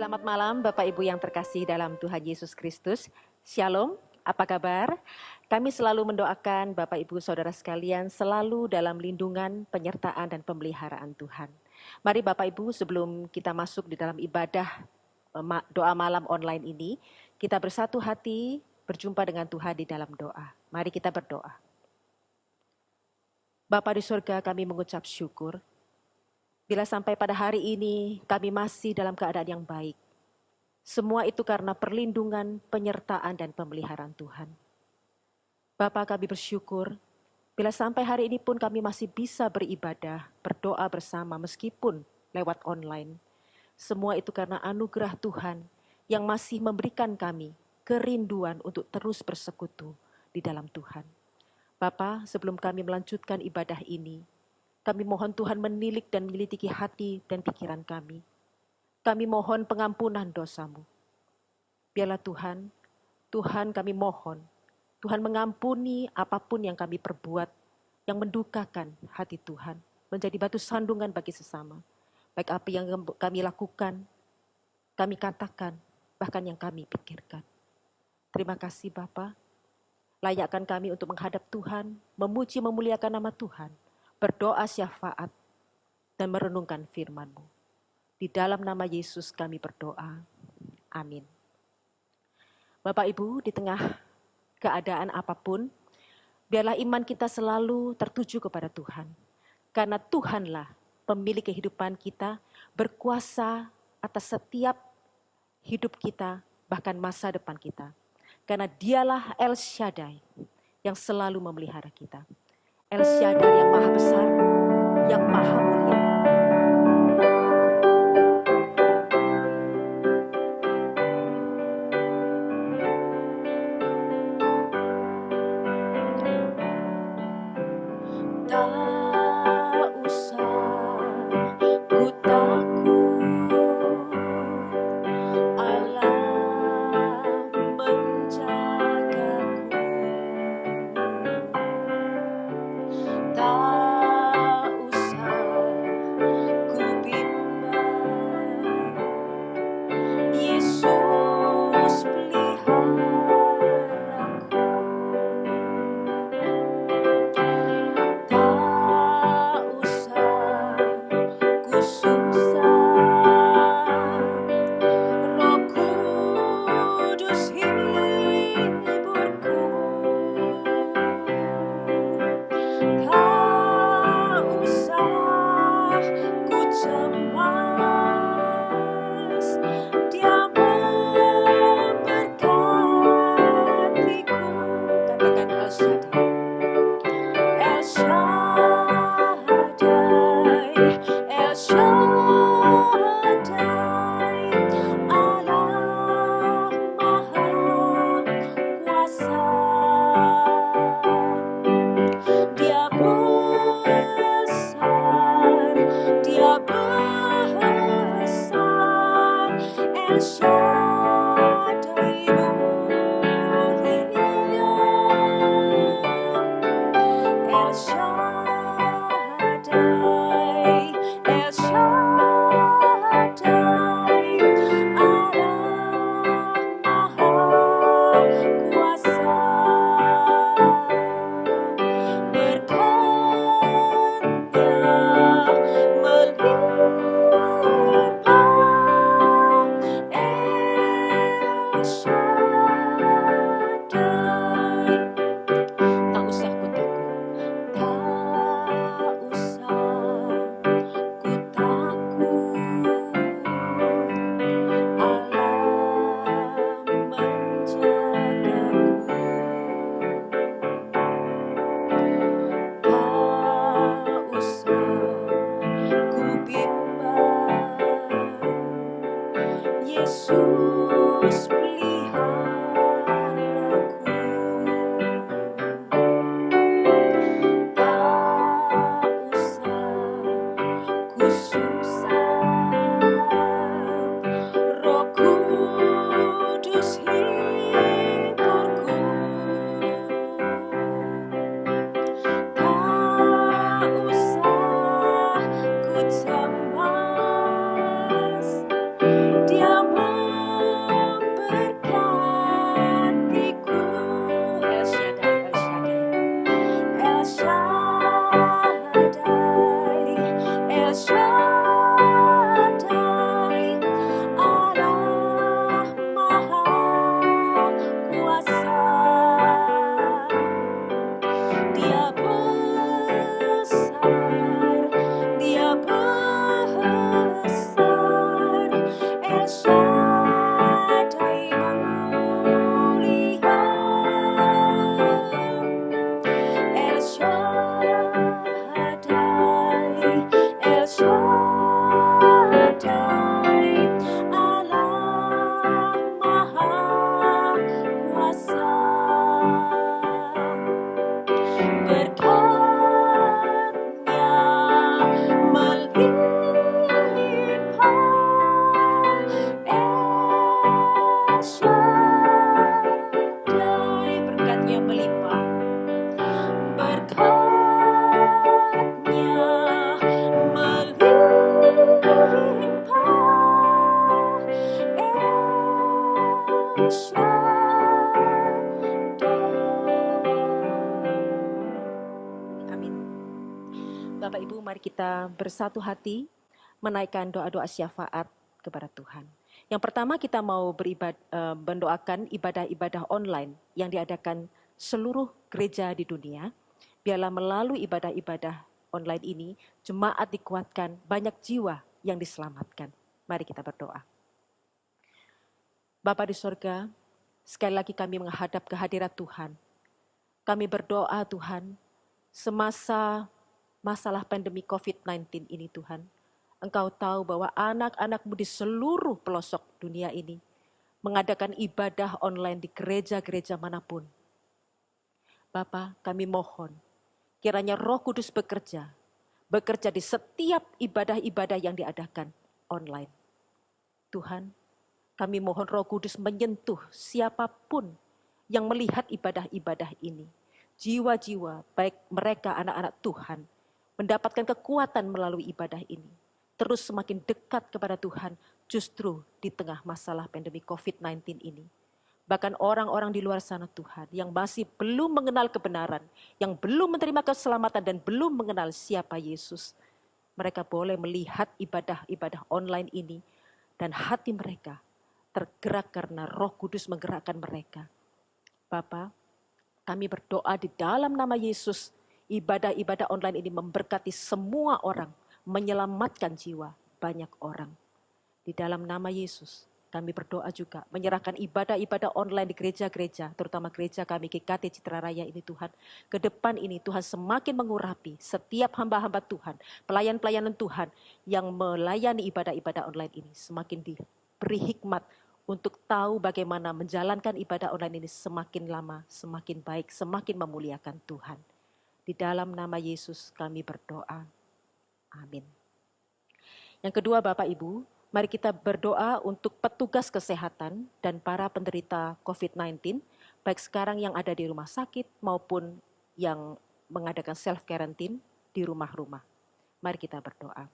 Selamat malam Bapak Ibu yang terkasih dalam Tuhan Yesus Kristus. Shalom, apa kabar? Kami selalu mendoakan Bapak Ibu Saudara sekalian selalu dalam lindungan, penyertaan dan pemeliharaan Tuhan. Mari Bapak Ibu sebelum kita masuk di dalam ibadah doa malam online ini, kita bersatu hati berjumpa dengan Tuhan di dalam doa. Mari kita berdoa. Bapa di surga, kami mengucap syukur bila sampai pada hari ini kami masih dalam keadaan yang baik. Semua itu karena perlindungan, penyertaan, dan pemeliharaan Tuhan. Bapa, kami bersyukur bila sampai hari ini pun kami masih bisa beribadah, berdoa bersama meskipun lewat online. Semua itu karena anugerah Tuhan yang masih memberikan kami kerinduan untuk terus bersekutu di dalam Tuhan. Bapa, sebelum kami melanjutkan ibadah ini, kami mohon Tuhan menilik dan menyelidiki hati dan pikiran kami. Kami mohon pengampunan dosamu. Biarlah Tuhan kami mohon, Tuhan mengampuni apapun yang kami perbuat, yang mendukakan hati Tuhan, menjadi batu sandungan bagi sesama. Baik apa yang kami lakukan, kami katakan, bahkan yang kami pikirkan. Terima kasih Bapa, layakkan kami untuk menghadap Tuhan, memuji memuliakan nama Tuhan, berdoa syafaat, dan merenungkan firman-Mu. Di dalam nama Yesus kami berdoa. Amin. Bapak Ibu, di tengah keadaan apapun, biarlah iman kita selalu tertuju kepada Tuhan. Karena Tuhanlah pemilik kehidupan kita, berkuasa atas setiap hidup kita, bahkan masa depan kita. Karena Dialah El Shaddai yang selalu memelihara kita. El Shaddai yang maha besar, yang maha mulia. Dia Amin. Bapak Ibu, mari kita bersatu hati menaikkan doa-doa syafaat kepada Tuhan. Yang pertama kita mau mendoakan ibadah-ibadah online yang diadakan seluruh gereja di dunia. Biarlah melalui ibadah-ibadah online ini, jemaat dikuatkan, banyak jiwa yang diselamatkan. Mari kita berdoa. Bapa di sorga, sekali lagi kami menghadap kehadirat Tuhan. Kami berdoa Tuhan, semasa masalah pandemi COVID-19 ini Tuhan, Engkau tahu bahwa anak-anak-Mu di seluruh pelosok dunia ini mengadakan ibadah online di gereja-gereja manapun. Bapa, kami mohon, kiranya Roh Kudus bekerja di setiap ibadah-ibadah yang diadakan online. Tuhan, kami mohon Roh Kudus menyentuh siapapun yang melihat ibadah-ibadah ini. Jiwa-jiwa, baik mereka anak-anak Tuhan, mendapatkan kekuatan melalui ibadah ini. Terus semakin dekat kepada Tuhan justru di tengah masalah pandemi COVID-19 ini. Bahkan orang-orang di luar sana Tuhan yang masih belum mengenal kebenaran, yang belum menerima keselamatan dan belum mengenal siapa Yesus. Mereka boleh melihat ibadah-ibadah online ini dan hati mereka tergerak karena Roh Kudus menggerakkan mereka. Bapa, kami berdoa di dalam nama Yesus, ibadah-ibadah online ini memberkati semua orang, menyelamatkan jiwa banyak orang. Di dalam nama Yesus, kami berdoa juga menyerahkan ibadah-ibadah online di gereja-gereja, terutama gereja kami GKT Citra Raya ini Tuhan. Ke depan ini Tuhan semakin mengurapi setiap hamba-hamba Tuhan, pelayan-pelayanan Tuhan yang melayani ibadah-ibadah online ini. Semakin diberi hikmat untuk tahu bagaimana menjalankan ibadah online ini semakin lama, semakin baik, semakin memuliakan Tuhan. Di dalam nama Yesus kami berdoa. Amin. Yang kedua Bapak Ibu, mari kita berdoa untuk petugas kesehatan dan para penderita COVID-19, baik sekarang yang ada di rumah sakit maupun yang mengadakan self-quarantine di rumah-rumah. Mari kita berdoa.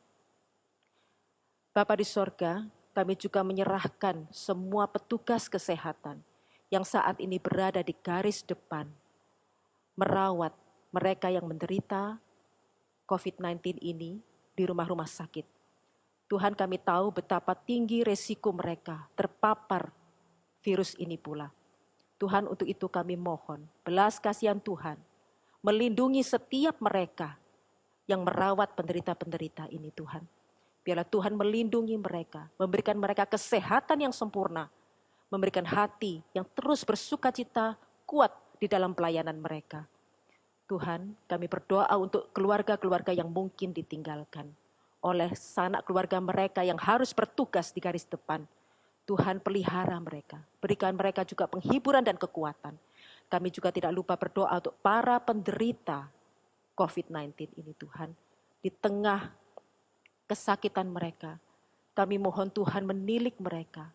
Bapa di sorga, kami juga menyerahkan semua petugas kesehatan yang saat ini berada di garis depan, merawat mereka yang menderita COVID-19 ini di rumah-rumah sakit. Tuhan, kami tahu betapa tinggi resiko mereka terpapar virus ini pula. Tuhan, untuk itu kami mohon belas kasihan Tuhan melindungi setiap mereka yang merawat penderita-penderita ini Tuhan. Biarlah Tuhan melindungi mereka, memberikan mereka kesehatan yang sempurna, memberikan hati yang terus bersukacita, kuat di dalam pelayanan mereka. Tuhan, kami berdoa untuk keluarga-keluarga yang mungkin ditinggalkan oleh sanak keluarga mereka yang harus bertugas di garis depan. Tuhan, pelihara mereka, berikan mereka juga penghiburan dan kekuatan. Kami juga tidak lupa berdoa untuk para penderita COVID-19 ini Tuhan. Di tengah kesakitan mereka, kami mohon Tuhan menilik mereka.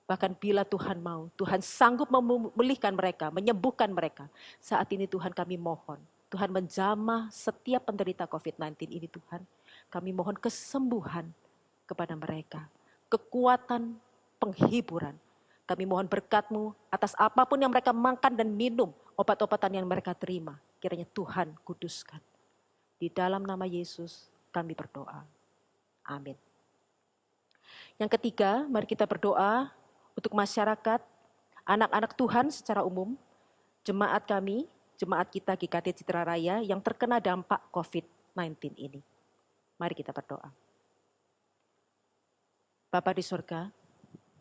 Bahkan bila Tuhan mau, Tuhan sanggup memulihkan mereka, menyembuhkan mereka. Saat ini Tuhan kami mohon, Tuhan menjamah setiap penderita COVID-19 ini Tuhan. Kami mohon kesembuhan kepada mereka, kekuatan, penghiburan. Kami mohon berkat-Mu atas apapun yang mereka makan dan minum, obat-obatan yang mereka terima. Kiranya Tuhan kuduskan. Di dalam nama Yesus kami berdoa. Amin. Yang ketiga, mari kita berdoa untuk masyarakat, anak-anak Tuhan secara umum, jemaat kami, jemaat kita GKT Citra Raya yang terkena dampak COVID-19 ini. Mari kita berdoa. Bapa di surga,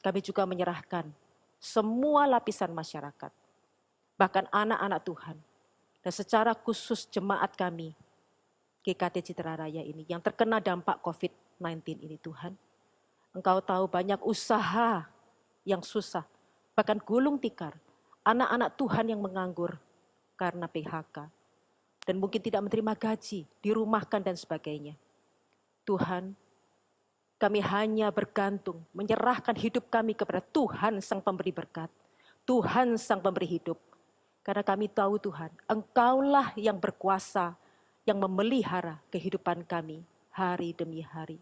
kami juga menyerahkan semua lapisan masyarakat, bahkan anak-anak Tuhan, dan secara khusus jemaat kami, GKT Citra Raya ini, yang terkena dampak COVID-19 ini Tuhan. Engkau tahu banyak usaha yang susah, bahkan gulung tikar, anak-anak Tuhan yang menganggur karena PHK, dan mungkin tidak menerima gaji, dirumahkan dan sebagainya. Tuhan, kami hanya bergantung, menyerahkan hidup kami kepada Tuhan Sang Pemberi berkat, Tuhan Sang Pemberi hidup. Karena kami tahu Tuhan, Engkaulah yang berkuasa, yang memelihara kehidupan kami hari demi hari.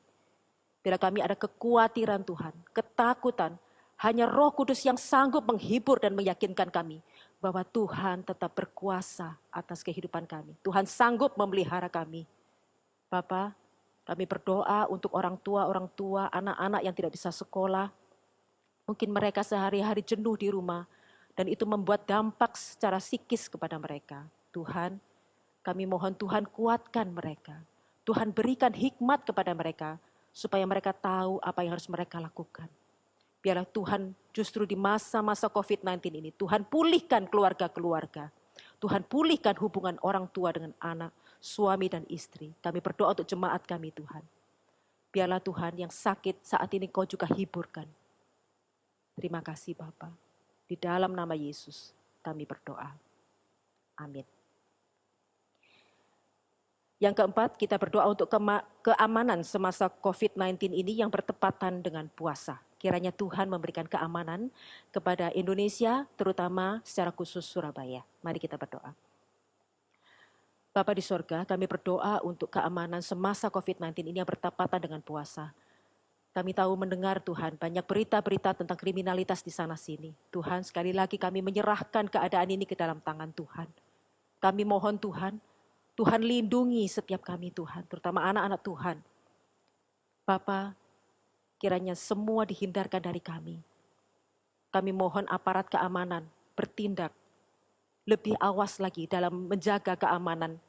Bila kami ada kekhawatiran Tuhan, ketakutan, Hanya Roh Kudus yang sanggup menghibur dan meyakinkan kami bahwa Tuhan tetap berkuasa atas kehidupan kami. Tuhan sanggup memelihara kami. Bapa, kami berdoa untuk orang tua, anak-anak yang tidak bisa sekolah. Mungkin mereka sehari-hari jenuh di rumah dan itu membuat dampak secara psikis kepada mereka. Tuhan, kami mohon Tuhan kuatkan mereka. Tuhan berikan hikmat kepada mereka supaya mereka tahu apa yang harus mereka lakukan. Biarlah Tuhan justru di masa-masa COVID-19 ini, Tuhan pulihkan keluarga-keluarga. Tuhan pulihkan hubungan orang tua dengan anak, suami dan istri. Kami berdoa untuk jemaat kami Tuhan. Biarlah Tuhan yang sakit saat ini Kau juga hiburkan. Terima kasih Bapa. Di dalam nama Yesus kami berdoa. Amin. Yang keempat, kita berdoa untuk keamanan semasa COVID-19 ini yang bertepatan dengan puasa. Kiranya Tuhan memberikan keamanan kepada Indonesia, terutama secara khusus Surabaya. Mari kita berdoa. Bapa di sorga, kami berdoa untuk keamanan semasa COVID-19 ini yang bertepatan dengan puasa. Kami tahu mendengar Tuhan, banyak berita-berita tentang kriminalitas di sana-sini. Tuhan, sekali lagi kami menyerahkan keadaan ini ke dalam tangan Tuhan. Kami mohon Tuhan, Tuhan lindungi setiap kami Tuhan, terutama anak-anak Tuhan. Bapa, kiranya semua dihindarkan dari kami. Kami mohon aparat keamanan bertindak lebih awas lagi dalam menjaga keamanan,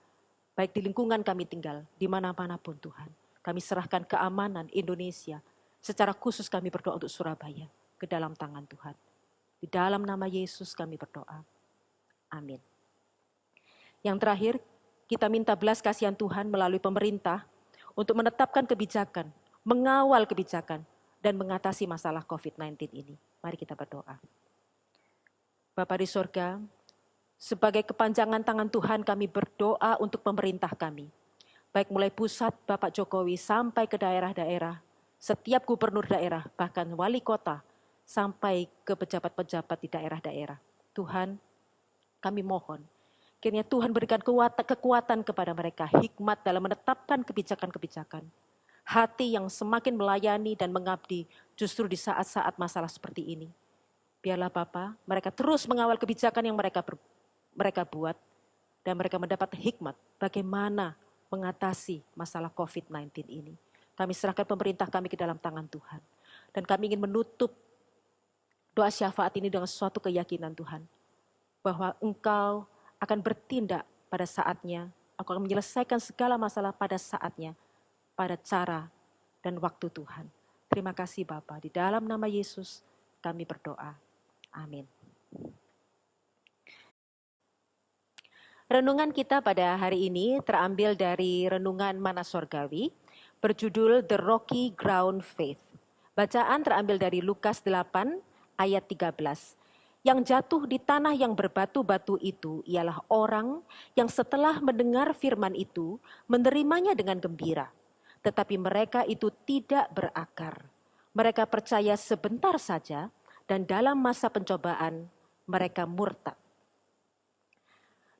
baik di lingkungan kami tinggal, di mana-mana pun Tuhan. Kami serahkan keamanan Indonesia, secara khusus kami berdoa untuk Surabaya, ke dalam tangan Tuhan. Di dalam nama Yesus kami berdoa. Amin. Yang terakhir, kita minta belas kasihan Tuhan melalui pemerintah untuk menetapkan kebijakan, mengawal kebijakan, dan mengatasi masalah COVID-19 ini. Mari kita berdoa. Bapa di sorga, sebagai kepanjangan tangan Tuhan kami berdoa untuk pemerintah kami. Baik mulai pusat Bapak Jokowi sampai ke daerah-daerah, setiap gubernur daerah, bahkan wali kota, sampai ke pejabat-pejabat di daerah-daerah. Tuhan, kami mohon, kiranya Tuhan berikan kekuatan kepada mereka, hikmat dalam menetapkan kebijakan-kebijakan. Hati yang semakin melayani dan mengabdi justru di saat-saat masalah seperti ini. Biarlah Bapa, mereka terus mengawal kebijakan yang mereka buat dan mereka mendapat hikmat bagaimana mengatasi masalah COVID-19 ini. Kami serahkan pemerintah kami ke dalam tangan Tuhan. Dan kami ingin menutup doa syafaat ini dengan suatu keyakinan Tuhan. Bahwa Engkau akan bertindak pada saatnya, Engkau akan menyelesaikan segala masalah pada saatnya, pada cara dan waktu Tuhan. Terima kasih Bapa. Di dalam nama Yesus kami berdoa. Amin. Renungan kita pada hari ini terambil dari Renungan Mana Sorgawi, berjudul The Rocky Ground Faith. Bacaan terambil dari Lukas 8 ayat 13. Yang jatuh di tanah yang berbatu-batu itu ialah orang yang setelah mendengar firman itu menerimanya dengan gembira. Tetapi mereka itu tidak berakar. Mereka percaya sebentar saja dan dalam masa pencobaan mereka murtad.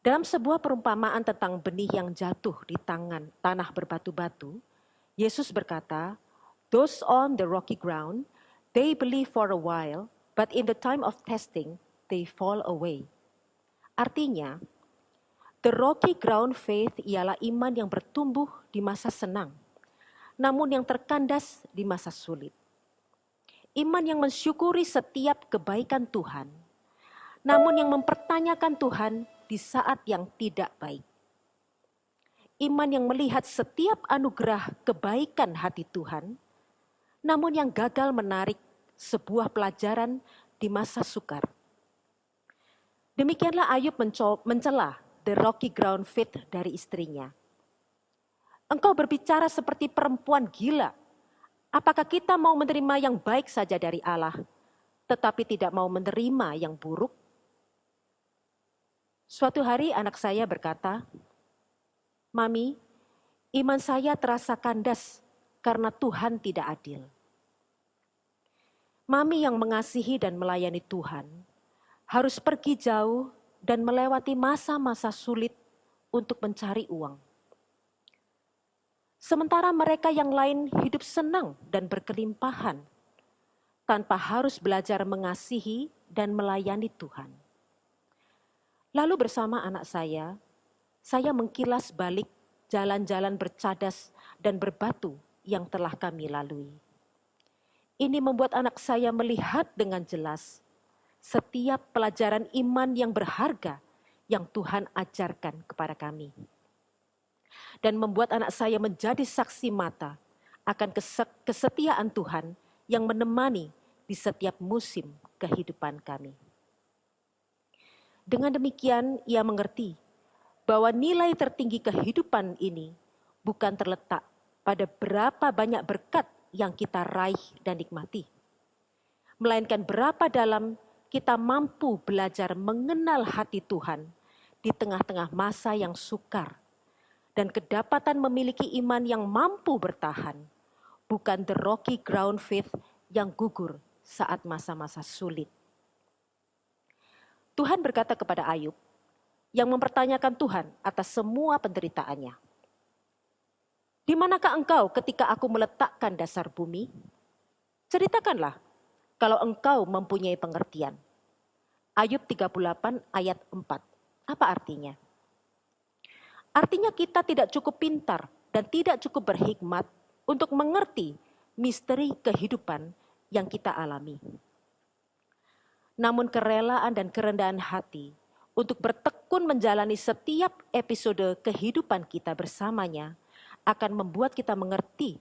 Dalam sebuah perumpamaan tentang benih yang jatuh di tanah berbatu-batu, Yesus berkata, "Those on the rocky ground, they believe for a while, but in the time of testing, they fall away." Artinya, the rocky ground faith ialah iman yang bertumbuh di masa senang, namun yang terkandas di masa sulit. Iman yang mensyukuri setiap kebaikan Tuhan, namun yang mempertanyakan Tuhan di saat yang tidak baik. Iman yang melihat setiap anugerah kebaikan hati Tuhan, namun yang gagal menarik sebuah pelajaran di masa sukar. Demikianlah Ayub mencela the rocky ground faith dari istrinya. Engkau berbicara seperti perempuan gila. Apakah kita mau menerima yang baik saja dari Allah, tetapi tidak mau menerima yang buruk? Suatu hari anak saya berkata, "Mami, iman saya terasa kandas karena Tuhan tidak adil." Mami yang mengasihi dan melayani Tuhan harus pergi jauh dan melewati masa-masa sulit untuk mencari uang. Sementara mereka yang lain hidup senang dan berkelimpahan. tanpa harus belajar mengasihi dan melayani Tuhan. Lalu bersama anak saya mengkilas balik jalan-jalan bercadas dan berbatu yang telah kami lalui. Ini membuat anak saya melihat dengan jelas setiap pelajaran iman yang berharga yang Tuhan ajarkan kepada kami. Dan membuat anak saya menjadi saksi mata akan kesetiaan Tuhan yang menemani di setiap musim kehidupan kami. Dengan demikian ia mengerti bahwa nilai tertinggi kehidupan ini bukan terletak pada berapa banyak berkat yang kita raih dan nikmati, melainkan berapa dalam kita mampu belajar mengenal hati Tuhan di tengah-tengah masa yang sukar, dan kedapatan memiliki iman yang mampu bertahan, bukan the rocky ground faith yang gugur saat masa-masa sulit. Tuhan berkata kepada Ayub yang mempertanyakan Tuhan atas semua penderitaannya. Di manakah engkau ketika aku meletakkan dasar bumi? Ceritakanlah kalau engkau mempunyai pengertian. Ayub 38 ayat 4. Apa artinya? Artinya kita tidak cukup pintar dan tidak cukup berhikmat untuk mengerti misteri kehidupan yang kita alami. Namun kerelaan dan kerendahan hati untuk bertekun menjalani setiap episode kehidupan kita bersamanya akan membuat kita mengerti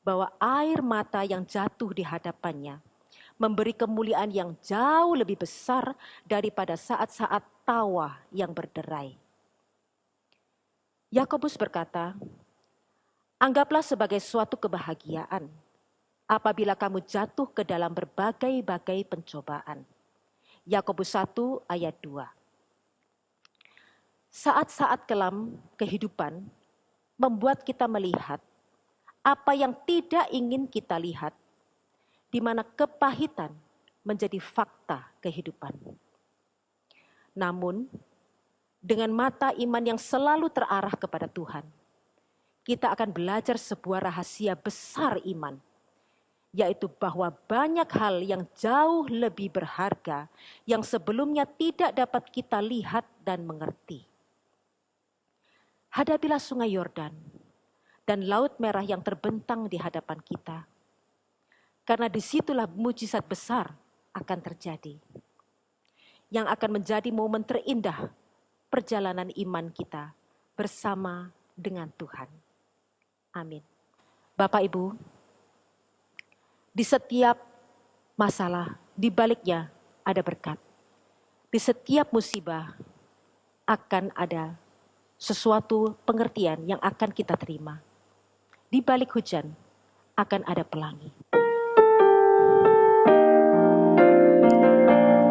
bahwa air mata yang jatuh di hadapannya memberi kemuliaan yang jauh lebih besar daripada saat-saat tawa yang berderai. Yakobus berkata, anggaplah sebagai suatu kebahagiaan apabila kamu jatuh ke dalam berbagai-bagai pencobaan. Yakobus 1 ayat 2. Saat-saat kelam kehidupan membuat kita melihat apa yang tidak ingin kita lihat, di mana kepahitan menjadi fakta kehidupan. Namun, dengan mata iman yang selalu terarah kepada Tuhan, kita akan belajar sebuah rahasia besar iman, yaitu bahwa banyak hal yang jauh lebih berharga yang sebelumnya tidak dapat kita lihat dan mengerti. Hadapilah sungai Yordan dan Laut Merah yang terbentang di hadapan kita, karena disitulah mujizat besar akan terjadi, yang akan menjadi momen terindah perjalanan iman kita bersama dengan Tuhan. Amin. Bapak Ibu, di setiap masalah, di baliknya ada berkat. Di setiap musibah akan ada sesuatu pengertian yang akan kita terima. Di balik hujan akan ada pelangi.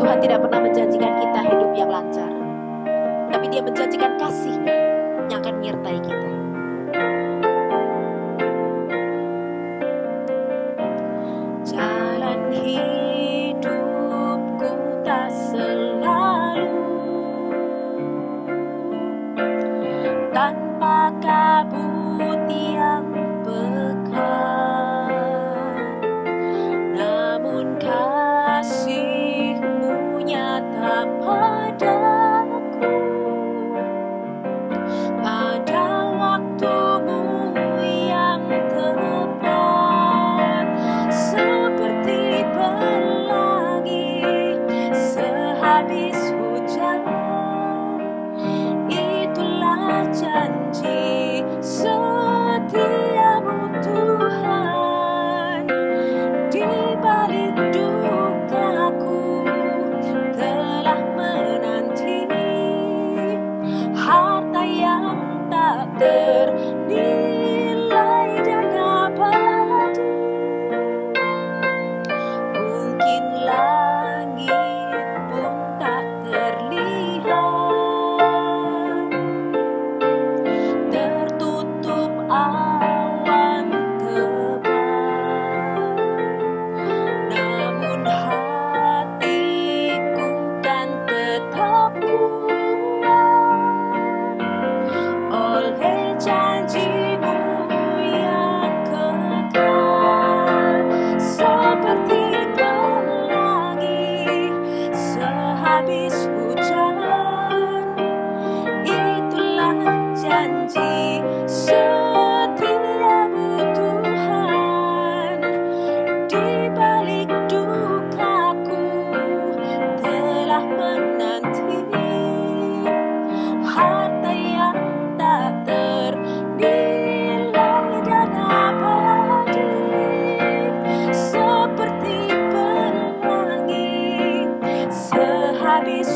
Tuhan tidak pernah menjanjikan kita hidup yang lancar, tapi Dia menjanjikan kasih-Nya yang akan menyertai kita. Jalan hidupku tak selalu tanpa kabut yang pekat, namun kasih-Mu nyata padaku pada waktu habis